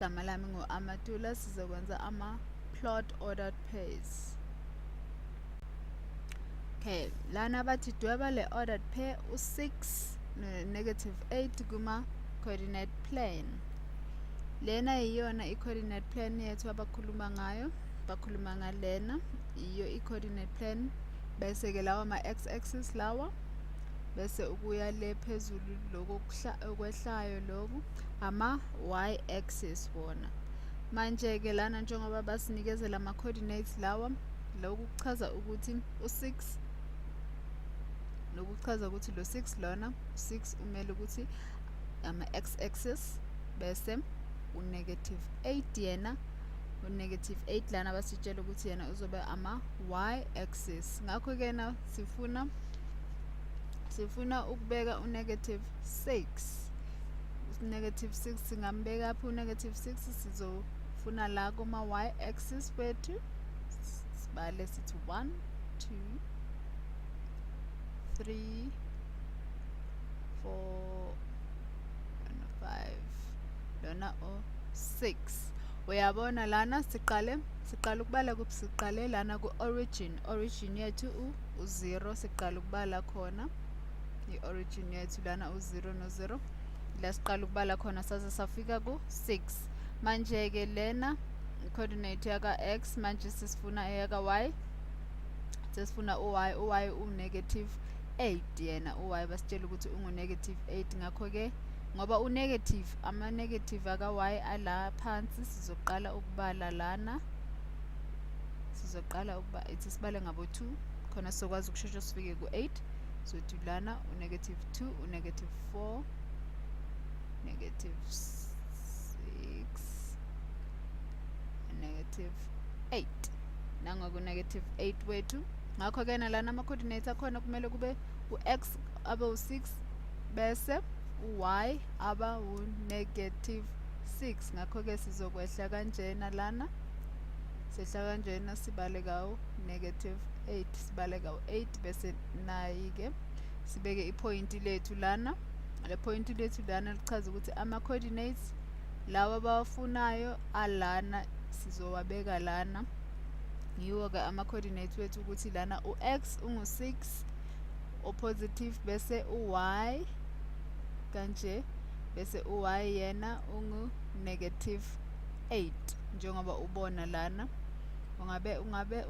Igama lami ngu-Amatula, sizokwenza ama-plot ordered pairs. Okay, lana bathi dweba le ordered pair u-6 no-8 kuma-coordinate plane. Lena yiyona i-coordinate plane yethu abakhuluma ngayo, bakhuluma ngalena iyo i-coordinate plane, bese-ke lawa ama-x-axis lawa, bese ukuya le phezulu lokhu okwehlayo lokhu ama-y-axis wona. Manje-ke lana njengoba basinikezela ama-coordinates lawa, lokhu kuchaza ukuthi u-6 nokuchaza ukuthi lo 6 lona 6 umele ukuthi ama-x-axis, bese u-8 yena u-8 lana basitshela ukuthi yena uzobe ama-y-axis. Ngakho-ke na sifuna ukubeka u-6. U-6 singambeka phi u-6? Sizofuna la kuma-y-axis wethu, sibale sithi 1 2 3 4 5 lona o-6. Uyabona lana siqale ukubala kuphi? Siqale lana ku-origin yethu u-0, siqala ukubala khona i-origin yethu lana u-0 no-0, la siqala ukubala khona saze safika ku-6. Manje-ke lena i-coordinate yaka-x, manje sesifuna eyaka-y, sesifuna u-y u-8 yena u-y basitshela ukuthi ungu-8. Ngakho-ke ngoba u-negative, ama-negative aka-y ala phansi, sizoqala ukubala lana, ithi sibale ngabo-2 khona sizokwazi ukushesha sifike ku-8. Sothi lana u-2, u-4, -6, -8. Nangoku-8 wethu. Ngakho-ke nalana ama-coordinates akhona kumele kube u-x abe u-6, bese u-y aba u-6. Ngakho-ke sizokwehla kanjena lana, sehla kanjena sibale kawu-8, sibale kawu-8, bese nayi-ke sibeke iphoyinti lethu lana. Le phoyinti lethu lana lichaza ukuthi ama-coordinates lawa abawafunayo alana, sizowabeka lana. Yiwo-ke ama-coordinates wethu ukuthi lana u-x ungu-6 o-positive, bese u-y kanje, bese u-y yena ungu-8 njengoba ubona lana.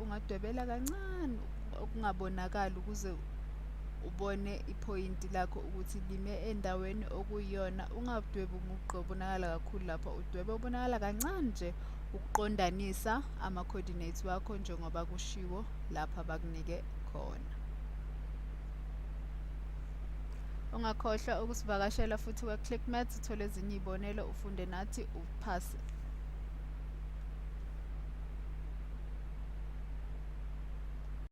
Ungadwebela kancane okungabonakali ukuze ubone iphoyinti lakho ukuthi lime endaweni okuyiyona. Ungawudwebi umugqa obonakala kakhulu lapha, udwebe obonakala kancane nje ukuqondanisa ama-coordinates wakho njengoba kushiwo lapha bakunike khona. Ungakhohlwa ukusivakashela futhi kwa-ClickMaths uthole ezinye izibonelo ufunde nathi uphase.